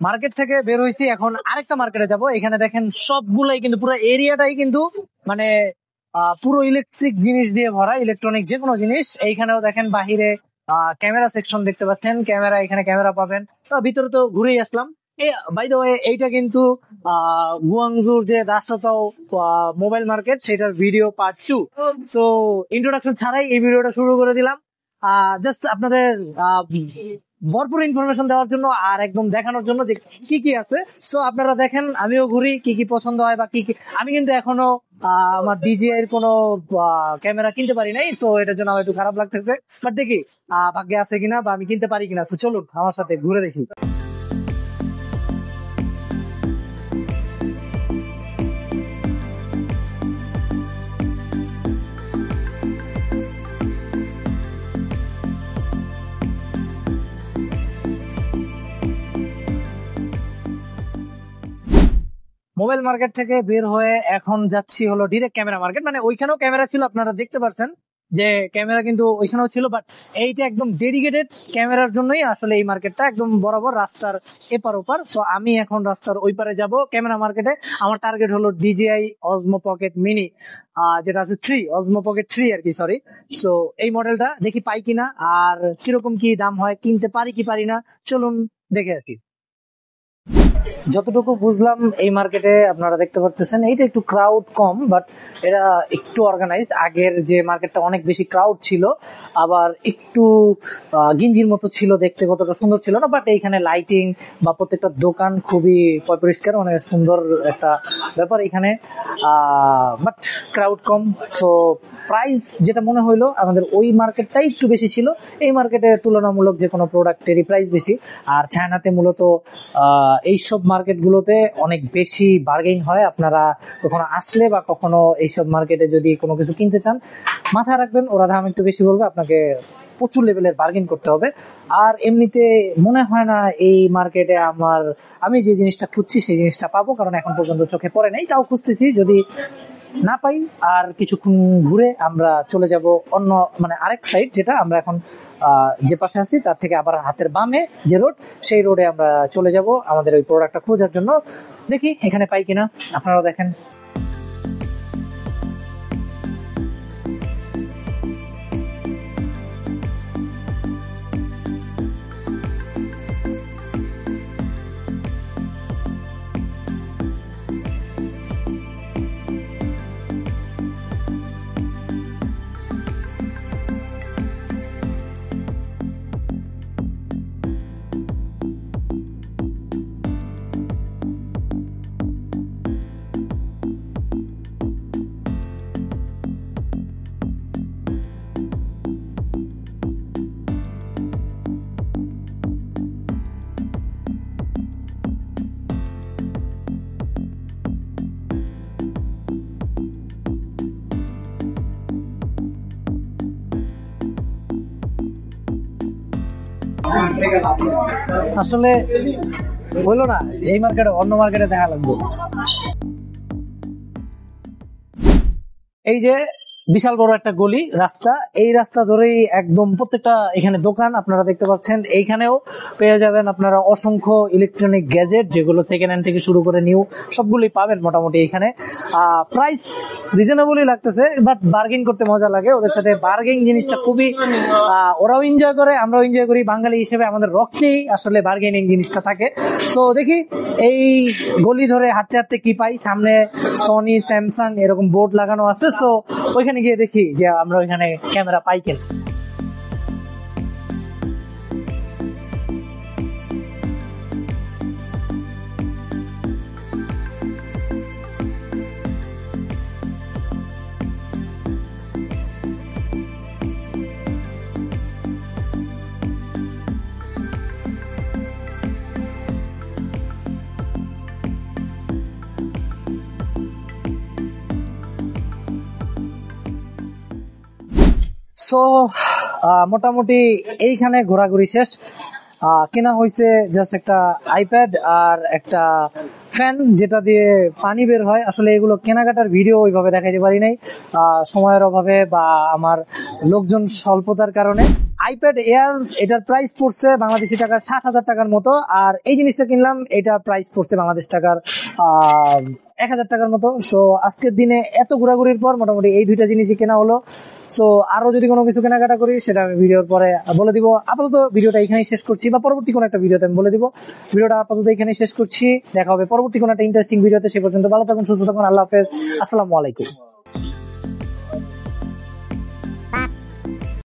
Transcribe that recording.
Market থেকে বের হয়েছি, এখন আরেকটা মার্কেটে যাব। এখানে দেখেন সবগুলাই কিন্তু পুরো এরিয়াটাই কিন্তু মানে পুরো ইলেকট্রিক জিনিস দিয়ে ভরা, ইলেকট্রনিক যে কোনো জিনিস। এইখানেও দেখেন বাহিরে ক্যামেরা সেকশন দেখতে পাচ্ছেন, ক্যামেরা, এখানে ক্যামেরা পাবেন। তো ভিতরে তো ঘুরেই আসলাম। বাই দ্য ওয়ে, এইটা কিন্তু গুয়াংজুর যে রাস্তাটাও মোবাইল মার্কেট, সেটার ভিডিও পার্ট 2। সো ইন্ট্রোডাকশন ছাড়াই এই ভিডিওটা শুরু করে দিলাম, জাস্ট আপনাদের ভরপুর ইনফরমেশন দেওয়ার জন্য আর একদম দেখানোর জন্য যে কি কি আছে। সো আপনারা দেখেন, আমিও ঘুরি, কি কি পছন্দ হয় বা কি কি। আমি কিন্তু এখনো আমার ডিজিআই এর কোনো ক্যামেরা কিনতে পারি নাই, সো এটার জন্য আমার একটু খারাপ লাগতেছে। বাট দেখি ভাগ্যে আছে কিনা বা আমি কিনতে পারি কিনা। সো চলুন আমার সাথে ঘুরে দেখি। মোবাইল মার্কেট থেকে বের হয়ে এখন যাচ্ছি হলো ডিরেক্ট ক্যামেরা মার্কেট। মানে ওইখানেও ক্যামেরা ছিল, আপনারা দেখতে পাচ্ছেন যে ক্যামেরা কিন্তু ওইখানেও ছিল, বাট এইটা একদম ডেডিকেটেড ক্যামেরার জন্যই আসলে এই মার্কেটটা, একদম বরাবর রাস্তার এপার ওপার। সো আমি এখন রাস্তার ওই পারে যাব ক্যামেরা মার্কেটে। আমার টার্গেট হলো ডিজিআই অজমো পকেট মিনি, যেটা আছে 3, অজমো পকেট 3 আর কি, সরি। সো এই মডেলটা দেখি পাই কিনা, আর কিরকম কি দাম হয়, কিনতে পারি কি পারি না, চলুন দেখে আর কি। যতটুকু বুঝলাম এই মার্কেটে আপনারা দেখতে পাচ্ছেন এইটা একটু ক্রাউড কম, বাট এটা একটু অর্গানাইজড। আগের যে মার্কেটটা অনেক বেশি ক্রাউড ছিল, আবার একটু গিঞ্জির মতো ছিল, দেখতে কতটা সুন্দর ছিল না। বাট এইখানে লাইটিং বা প্রত্যেকটা দোকান খুবই পরিষ্কার, অনেক সুন্দর একটা ব্যাপার এখানে, but crowd com. So price যেটা মনে হইলো আমাদের ওই মার্কেটটাই একটু বেশি ছিল। এই মার্কেটে তুলনামূলক যে কোনো প্রোডাক্টেরই প্রাইস বেশি। আর চায়নাতে মূলত এইসব মার্কেটগুলোতে অনেক বেশি বার্গেইন হয়। আপনারা কখনো আসলে বা কখনো এইসব মার্কেটে যদি কোনো কিছু কিনতে চান, মাথায় রাখবেন ওরা দাম একটু বেশি বলবে, আপনাকে প্রচুর লেভেলের বার্গেইন করতে হবে। আর এমনিতে মনে হয় না এই মার্কেটে আমি যে জিনিসটা খুঁজছি সেই জিনিসটা পাবো, কারণ এখন পর্যন্ত চোখে পড়ে নাই। তাও খুঁজতেছি, যদি না পাই আর কিছুক্ষণ ঘুরে আমরা চলে যাব অন্য, মানে আরেক সাইড, যেটা আমরা এখন যে পাশে আছি তার থেকে আবার হাতের বামে যে রোড, সেই রোডে আমরা চলে যাব আমাদের ওই প্রোডাক্টটা খোঁজার জন্য। দেখি এখানে পাই কিনা, আপনারাও দেখেন। আসলে বললো না, এই মার্কেটে অন্য মার্কেটে দেখা লাগবে। এই যে বিশাল বড় একটা গলি রাস্তা, এই রাস্তা ধরেই একদম প্রত্যেকটা এখানে দোকান আপনারা দেখতে পাচ্ছেন। এইখানেও পেয়ে যাবেন আপনারা অসংখ্য ইলেকট্রনিক গ্যাজেট, যেগুলো সেকেন্ড হ্যান্ড থেকে শুরু করে নিউ সবগুলোই পাবেন মোটামুটি এখানে। প্রাইস রিজনেবলই লাগতেছে, বাট বার্গেন করতে মজা লাগে ওদের সাথে। বার্গেন জিনিসটা খুবই, ওরাও এনজয় করে, আমরাও এনজয় করি। বাঙালি হিসেবে আমাদের রক্তেই আসলে বার্গেনিং জিনিসটা থাকে। সো দেখি এই গলি ধরে হাঁটতে হাঁটতে কি পাই। সামনে সনি, স্যামসাং এরকম বোর্ড লাগানো আছে। সো ওইখানে গিয়ে দেখি যে আমরা ওইখানে ক্যামেরা পাই কিনা। সো মোটামুটি এইখানে ঘোরাঘুরি শেষ। কেনা হয়েছে জাস্ট একটা আইপ্যাড আর একটা ফ্যান, যেটা দিয়ে পানি বের হয়। আসলে এগুলো কেনাকাটার ভিডিও ওইভাবে দেখাইতে পারি নাই সময়ের অভাবে বা আমার লোকজন স্বল্পতার কারণে। আইপ্যাড এয়ার, এটার প্রাইস পড়ছে বাংলাদেশি টাকার 7,000 টাকার মতো। আর এই জিনিসটা কিনলাম, এটার প্রাইস পড়ছে বাংলাদেশ টাকার 1,000 টাকার মতো। সো আজকের দিনে এত ঘোরাঘুরির পর মোটামুটি এই দুইটা জিনিসই কেনা হলো। সো আরো যদি কোনো কিছু কেনাকাটা করি সেটা আমি ভিডিওর পরে বলে দিব। আপাতত ভিডিওটা এখানেই শেষ করছি, বা পরবর্তী কোনো একটা ভিডিওতে আমি বলে দিব। ভিডিওটা আপাতত এখানেই শেষ করছি, দেখা হবে পরবর্তী কোনো একটা ইন্টারেস্টিং ভিডিওতে। সে পর্যন্ত ভালো থাকুন, সুস্থ থাকুন, আল্লাহ হাফেজ, আসসালামু আলাইকুম।